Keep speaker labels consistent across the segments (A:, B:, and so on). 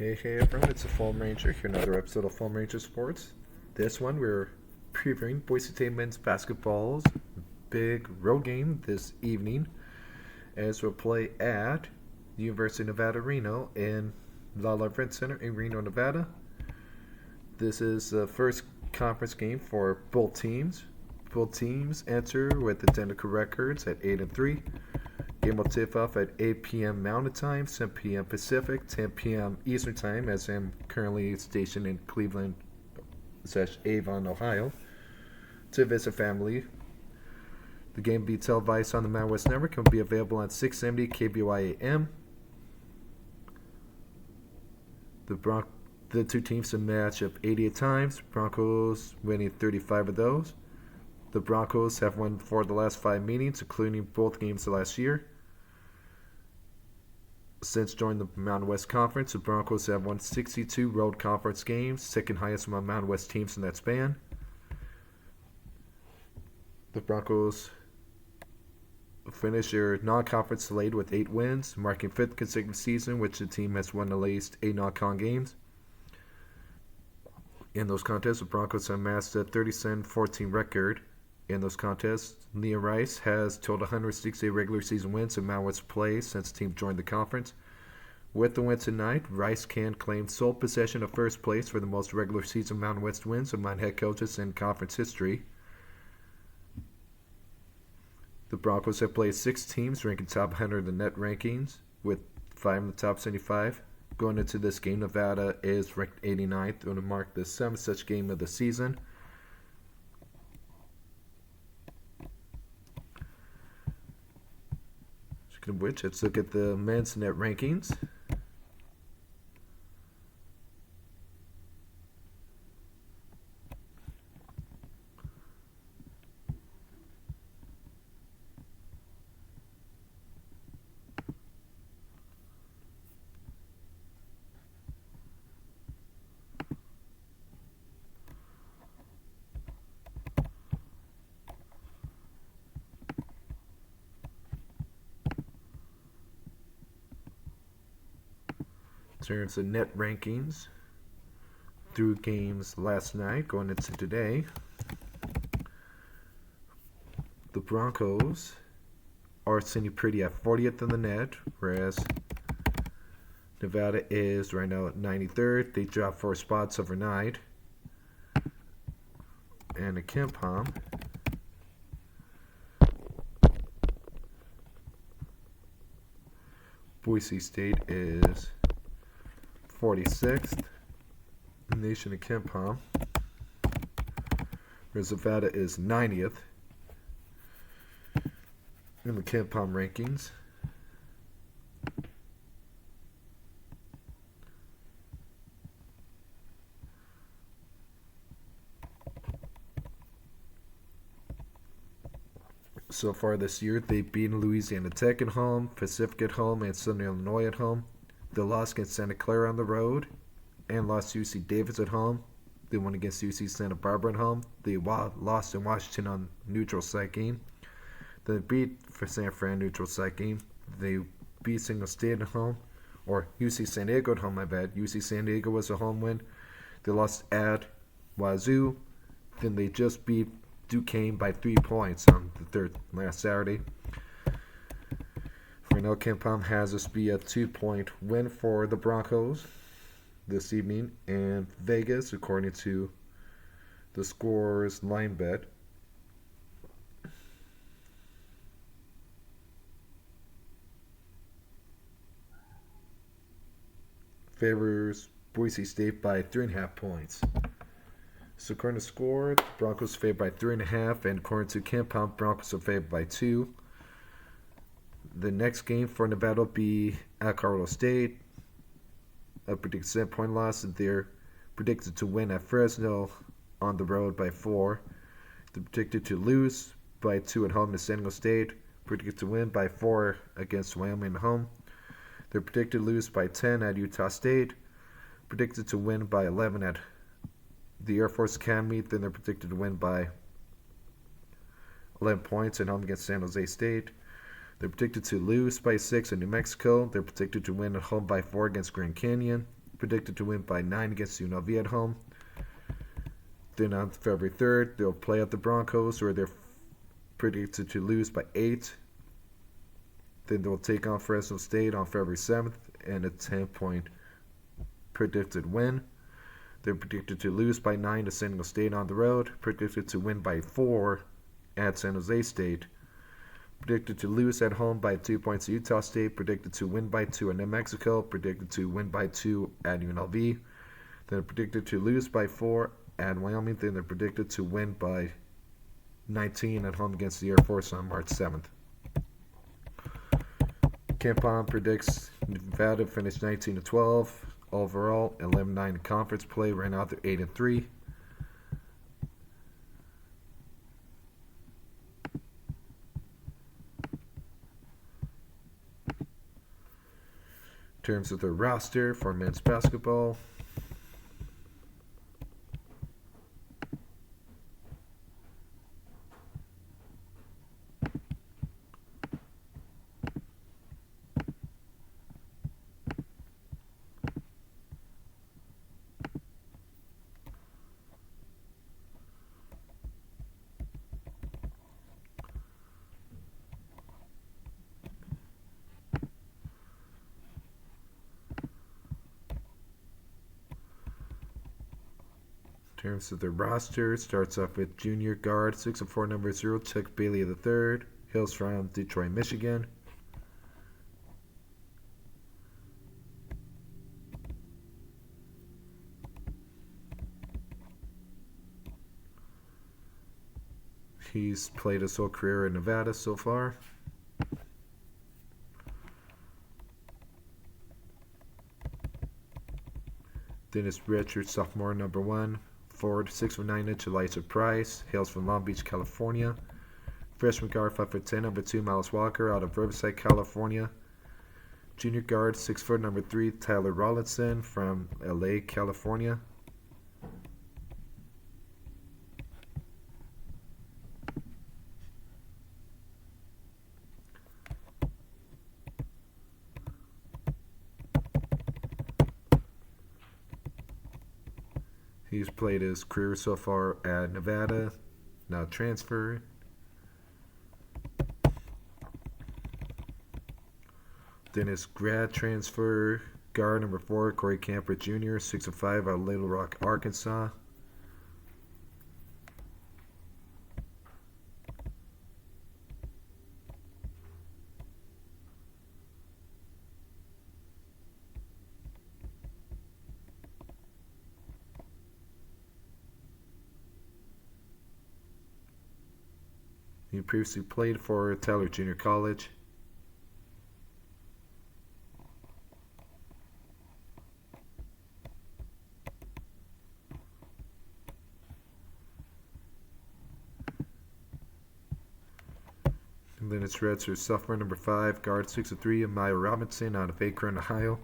A: Hey everyone, it's the Foam Ranger here, another episode of Foam Ranger Sports. This one we're previewing Boise State men's basketball's big road game this evening as we'll play at the University of Nevada-Reno in Lala Event Center in Reno, Nevada. This is the first conference game for both teams. Both teams enter with identical records at 8-3. Game will tip off at 8 p.m. Mountain Time, 7 p.m. Pacific, 10 p.m. Eastern Time, as I'm currently stationed in Cleveland/Avon, Ohio, to visit family. The game will be televised on the Mountain West Network and will be available on 670 KBOI AM. The two teams will match up 88 times, Broncos winning 35 of those. The Broncos have won 4 of the last 5 meetings, including both games last year. Since joining the Mountain West Conference, the Broncos have won 62 road conference games, second highest among Mountain West teams in that span. The Broncos finished their non-conference slate with 8 wins, marking 5th consecutive season which the team has won at least 8 non-con games. In those contests, the Broncos have amassed a 37-14 record. In those contests, Leah Rice has totaled 168 regular season wins in Mountain West play since the team joined the conference. With the win tonight, Rice can claim sole possession of first place for the most regular season Mountain West wins among head coaches in conference history. The Broncos have played 6 teams ranking top 100 in the net rankings, with 5 in the top 75. Going into this game, Nevada is ranked 89th and will mark the 7th such game of the season. Speaking of which, let's look at the men's net rankings. In terms of net rankings through games last night going into today, the Broncos are sitting pretty at 40th in the net, whereas Nevada is right now at 93rd. They dropped 4 spots overnight. And the KenPom Boise State is 46th nation of KenPom, whereas Nevada is 90th in the KenPom rankings. So far this year, they've beaten Louisiana Tech at home, Pacific at home, and Southern Illinois at home. They lost against Santa Clara on the road and lost to UC Davis at home. They won against UC Santa Barbara at home. They lost in Washington on neutral site game. They beat for San Fran neutral site game. They beat Single State at home, or UC San Diego at home, my bad. UC San Diego was a home win. They lost at Wazoo. Then they just beat Duquesne by 3 points on the last Saturday. Right now, KenPom has this be a 2-point win for the Broncos this evening, and Vegas, according to the Scores line bet, favors Boise State by 3.5 points. So according to Score, the Broncos are favored by 3.5, and according to KenPom, Broncos are favored by 2. The next game for Nevada will be at Colorado State. A predicted 7-point loss. They're predicted to win at Fresno on the road by 4. They're predicted to lose by 2 at home to San Diego State. Predicted to win by 4 against Wyoming at home. They're predicted to lose by 10 at Utah State. Predicted to win by 11 at the Air Force Academy. Then they're predicted to win by 11 points at home against San Jose State. They're predicted to lose by 6 in New Mexico. They're predicted to win at home by 4 against Grand Canyon. predicted to win by 9 against UNLV at home. Then on February 3rd, they'll play at the Broncos, where they're predicted to lose by 8. Then they'll take on Fresno State on February 7th and a 10-point predicted win. They're predicted to lose by 9 to San Diego State on the road, predicted to win by 4 at San Jose State, predicted to lose at home by 2 points to Utah State, predicted to win by 2 at New Mexico, predicted to win by 2 at UNLV. They're predicted to lose by 4 at Wyoming. Then they're predicted to win by 19 at home against the Air Force on March 7th. KenPom predicts Nevada finish 19-12 overall, 11-9 in conference play. Right now they're 8-3. In terms of the roster for men's basketball, starts off with junior guard 6'4", number 0, Chuck Bailey III, hails from Detroit, Michigan. He's played his whole career in Nevada so far. Then it's redshirt sophomore number 1, forward 6'9" Elijah Price, hails from Long Beach, California. Freshman guard 5'10", number 2, Miles Walker, out of Riverside, California. Junior guard 6 foot number 3, Tyler Rollinson from LA, California. He's played his career so far at Nevada, now transferred. Then his grad transfer guard number 4, Corey Camper Jr., 6'5", out of Little Rock, Arkansas. He previously played for Tyler Junior College. And then it's redshirt sophomore number 5, guard 6'3", Amaya Robinson, out of Akron, Ohio.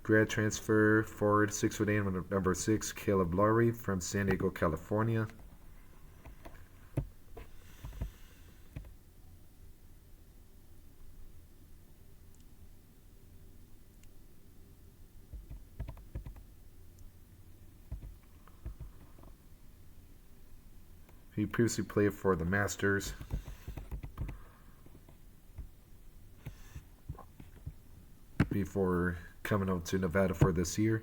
A: Grad transfer forward 6'8", number 6, Caleb Lowry from San Diego, California. He previously played for the Masters. Before coming out to Nevada for this year.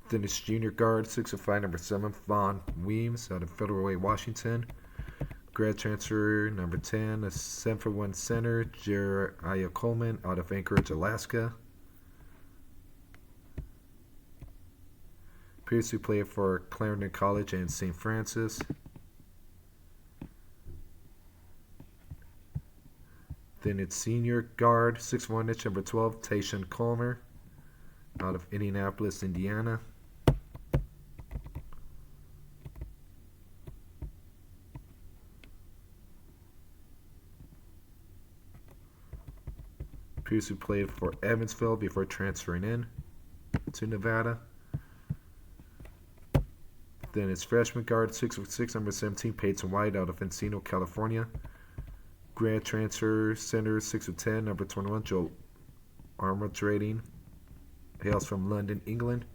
A: Then his junior guard, 6'5", number 7, Vaughn Weems, out of Federal Way, Washington. Grad transfer number 10, a 7'1" center, Jeremiah Coleman, out of Anchorage, Alaska. Previously played for Clarendon College and St. Francis. Then it's senior guard, 6'1", number 12, Tayshaun Comer, out of Indianapolis, Indiana. Previously played for Evansville before transferring in to Nevada. Then it's freshman guard, 6'6", number 17, Peyton White, out of Encino, California. Grad transfer center, 6'10", number 21, Joe Armatrading, hails from London, England.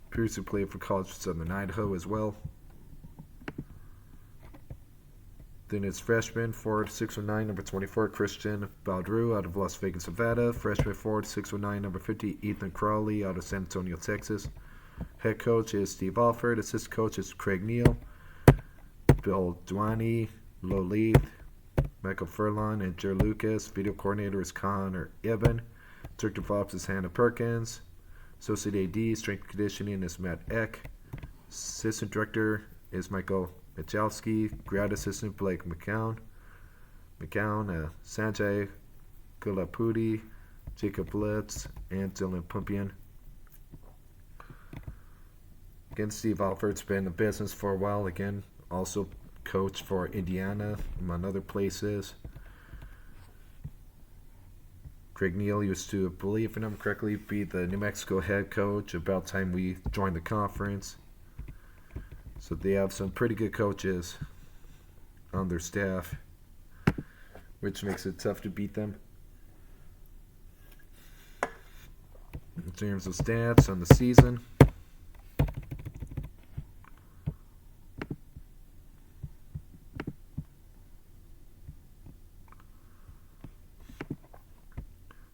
A: Previously played for College of Southern Idaho as well. Then it's freshman forward 6'9", number 24, Christian Baldrew out of Las Vegas, Nevada. Freshman forward 6'9", number 50, Ethan Crawley out of San Antonio, Texas. Head coach is Steve Alford. Assistant coach is Craig Neal, Bill Dwani, Lo Leith, Michael Furlong, and Jer Lucas. Video coordinator is Connor Eben. Director of Ops is Hannah Perkins. Associate AD, Strength and Conditioning is Matt Eck. Assistant Director is Michael Michalski. Grad Assistant Blake McCown. Sanjay Gulapudi, Jacob Litz, and Dylan Pumpian. Again, Steve Alford's been in business for a while. Again, also coach for Indiana, among other places. Craig Neal used to, believe in him correctly, be the New Mexico head coach about time we joined the conference. So they have some pretty good coaches on their staff, which makes it tough to beat them. In terms of stats on the season,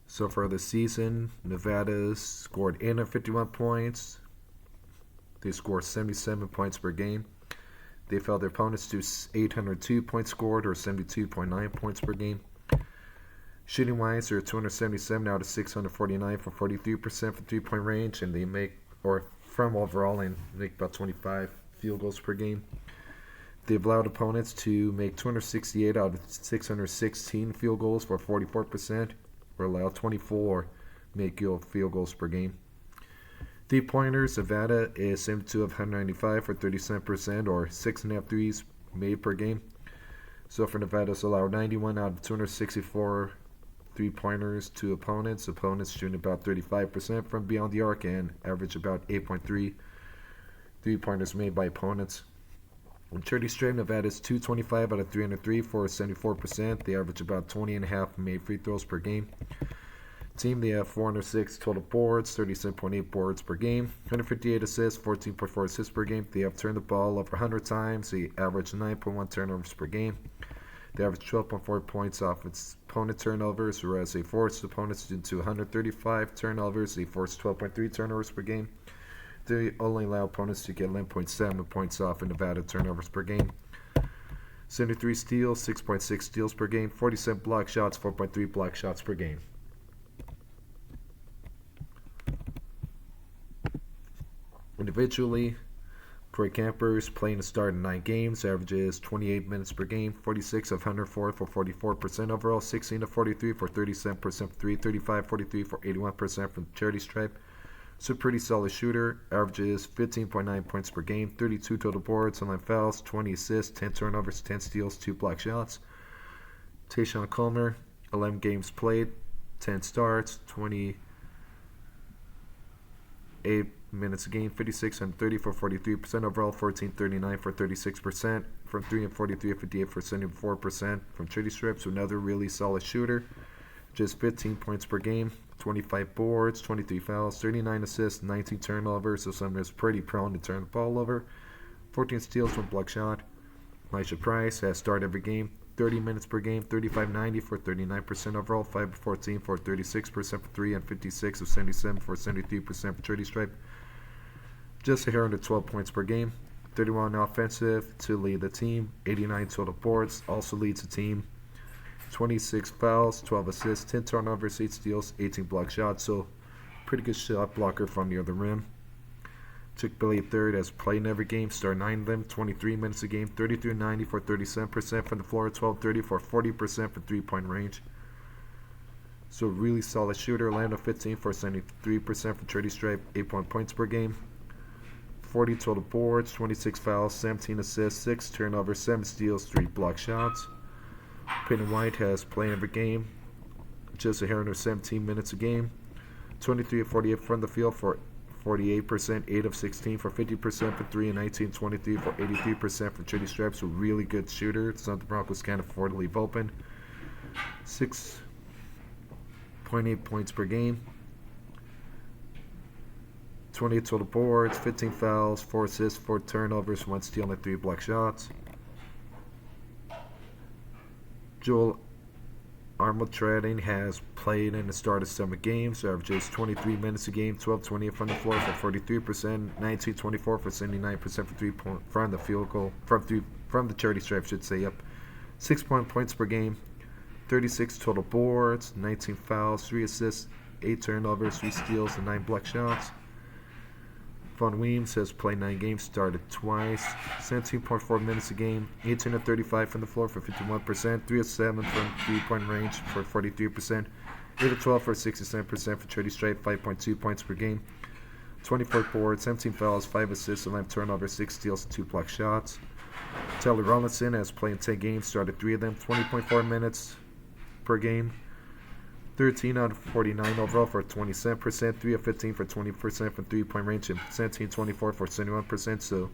A: so far this season, Nevada scored 851 points. They scored 77 points per game. They held their opponents to 802 points scored, or 72.9 points per game. Shooting wise, they're 277 out of 649 for 43% from 3-point range, and they make, or from overall, and make about 25 field goals per game. They've allowed opponents to make 268 out of 616 field goals for 44%, or allow 24 make field goals per game. 3-pointers, Nevada is 72 of 195 for 37%, or 6.5 threes made per game. So for Nevada's allowed 91 out of 264 3-pointers to opponents. Opponents shooting about 35% from beyond the arc and average about 8.3 3-pointers made by opponents. On charity straight, Nevada's 225 out of 303 for 74%. They average about 20.5 made free throws per game. Team, they have 406 total boards, 37.8 boards per game, 158 assists, 14.4 assists per game. They have turned the ball over 100 times. They average 9.1 turnovers per game. They average 12.4 points off its opponent turnovers, whereas they forced opponents into 135 turnovers. They forced 12.3 turnovers per game. They only allow opponents to get 11.7 points off in Nevada turnovers per game. 73 steals, 6.6 steals per game, 47 block shots, 4.3 block shots per game. Individually, Troy Campers playing to start in 9 games, averages 28 minutes per game, 46 of 104 for 44% overall, 16 of 43 for 37% from 3, 35 43 for 81% from the charity stripe. So pretty solid shooter, averages 15.9 points per game, 32 total boards, 11 fouls, 20 assists, 10 turnovers, 10 steals, 2 block shots. Tayshawn Comer, 11 games played, 10 starts, 28 minutes a game, 56 and 30 for 43% overall, 14-39 for 36%, from 3 and 43 58 for 74% from charity strips. So another really solid shooter, just 15 points per game, 25 boards, 23 fouls, 39 assists, 19 turnovers, so someone is pretty prone to turn the ball over. 14 steals, 1 block shot. Misha Price has started every game, 30 minutes per game, 35-90 for 39% overall, 5 of 14 for 36% for 3, and 56 of 77 for 73% for charity stripe. Just a hair under 12 points per game, 31 offensive to lead the team, 89 total boards, also leads the team. 26 fouls, 12 assists, 10 turnovers, 8 steals, 18 block shots. So pretty good shot blocker from near the rim. Took Billy third as played in every game, started 9 of them, 23 minutes a game, 33-90 for 37% from the floor, 12-30 for 40% from 3-point range. So really solid shooter. Orlando 15 for 73% from charity stripe, 8 points per game. 40 total boards, 26 fouls, 17 assists, 6 turnovers, 7 steals, 3 block shots. Peyton White has played every game. just 117 minutes a game. 23 of 48 from the field for 48%, 8 of 16 for 50% for 3, and 19-23 for 83% for Trinity Stripes. A really good shooter. Some of the Broncos can't afford to leave open. 6.8 points per game. 28 total boards, 15 fouls, 4 assists, 4 turnovers, 1 steal, and 3 block shots. Joel Armatrading has played in the start of summer games, averages 23 minutes a game, 12-28 from the floor for 43%, 19-24 for 79% for 3-point from the field goal, from the charity stripe, should say, up. 6 points per game, 36 total boards, 19 fouls, 3 assists, 8 turnovers, 3 steals, and 9 block shots. Von Weems has played 9 games, started twice, 17.4 minutes a game, 18 of 35 from the floor for 51%, 3 of 7 from 3-point range for 43%, 8 of 12 for 67% for Charity Stripe, 5.2 points per game, 24 boards, 17 fouls, 5 assists, 11 turnovers, 6 steals, and 2 block shots. Taylor Rollinson has played 10 games, started 3 of them, 20.4 minutes per game. 13 out of 49 overall for 27%, 3 of 15 for 20% from 3-point range, and 17-24 for 71%. So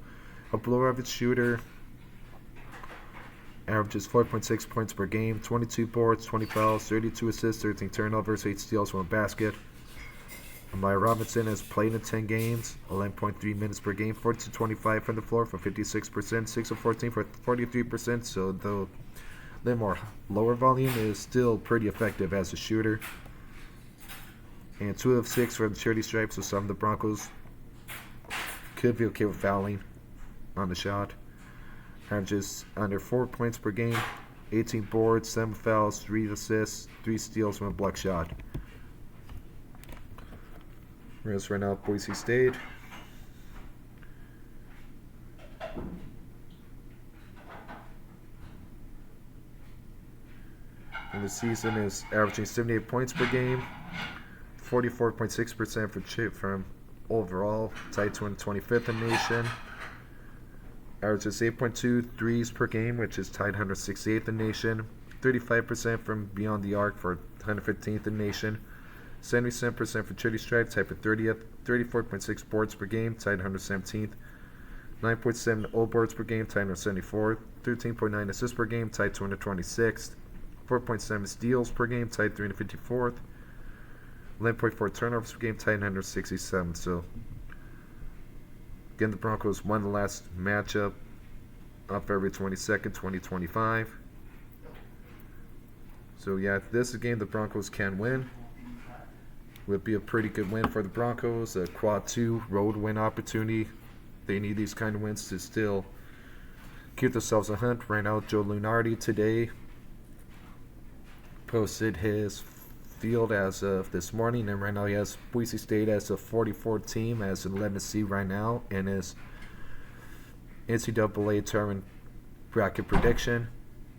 A: a below average shooter, averages 4.6 points per game, 22 boards, 20 fouls, 32 assists, 13 turnovers, 8 steals, 1 basket. Amaya Robinson has played in 10 games, 11.3 minutes per game, 42-25 from the floor for 56%, 6 of 14 for 43%. So though the more lower volume is still pretty effective as a shooter. And 2 of 6 for the Charity Stripes, so some of the Broncos could be okay with fouling on the shot. Averages under 4 points per game, 18 boards, 7 fouls, 3 assists, 3 steals, 1 block shot. Here's right now Boise State. And the season is averaging 78 points per game, 44.6% for chip from overall, tied to 25th in nation. Averages 8.2 threes per game, which is tied 168th in nation. 35% from beyond the arc for 115th in nation. 77% for Charity Stripe, tied for 30th. 34.6 boards per game, tied 117th. 9.7 O boards per game, tied 174th. 13.9 assists per game, tied 226th. 4.7 steals per game, tied 354th. 11.4 turnovers per game, tied 167th. So, again, the Broncos won the last matchup on February 22nd, 2025. So, yeah, this is a game the Broncos can win. Would be a pretty good win for the Broncos. A quad 2 road win opportunity. They need these kind of wins to still keep themselves a hunt. Right now, Joe Lunardi today posted his field as of this morning, and right now he has Boise State as a 44 team, as an 11 seed right now, and his NCAA tournament bracket prediction.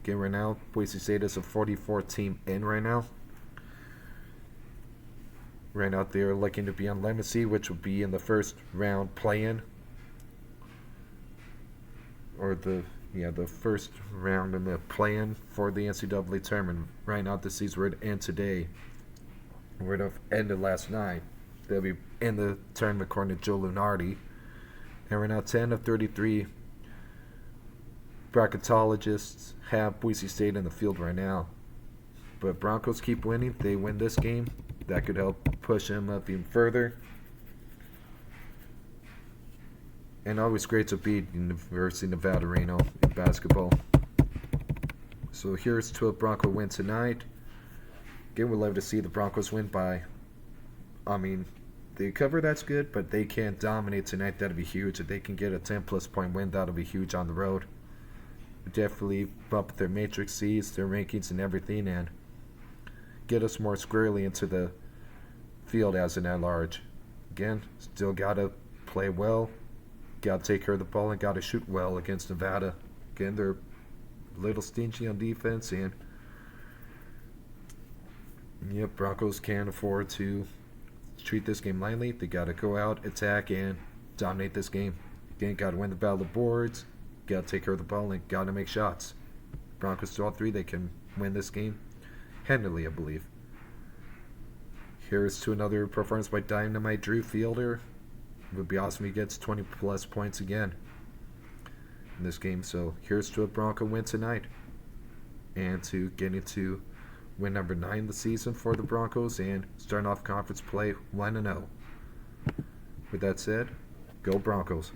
A: Again, right now, Boise State is a 44 team in right now. Right now, they're looking to be on 11 seed, which would be in the first round play-in, or the first round in the play-in for the NCAA tournament. Right now, the season would end today. Would have ended last night. They'll be in the tournament according to Joe Lunardi. And right now, 10 of 33 bracketologists have Boise State in the field right now. But Broncos keep winning. If they win this game, that could help push them up even further. And always great to beat University of Nevada-Reno in basketball. So here's to a Bronco win tonight. Again, we'd love to see the Broncos win by, they cover, that's good, but they can't dominate tonight. That'd be huge. If they can get a 10-plus point win, that'll be huge on the road. Definitely bump their matrix seeds, their rankings, and everything, and get us more squarely into the field as an at-large. Again, still got to play well. Got to take care of the ball and got to shoot well against Nevada. Again, they're a little stingy on defense, and Broncos can't afford to treat this game lightly. They got to go out, attack, and dominate this game. Again, got to win the battle of boards. Got to take care of the ball and got to make shots. Broncos to all 3, they can win this game handily, I believe. here's to another performance by Dynamite Drew Fielder. It would be awesome if he gets 20 plus points again in this game. So here's to a Bronco win tonight, and to getting to win number 9 this season for the Broncos and starting off conference play 1-0. With that said, go Broncos.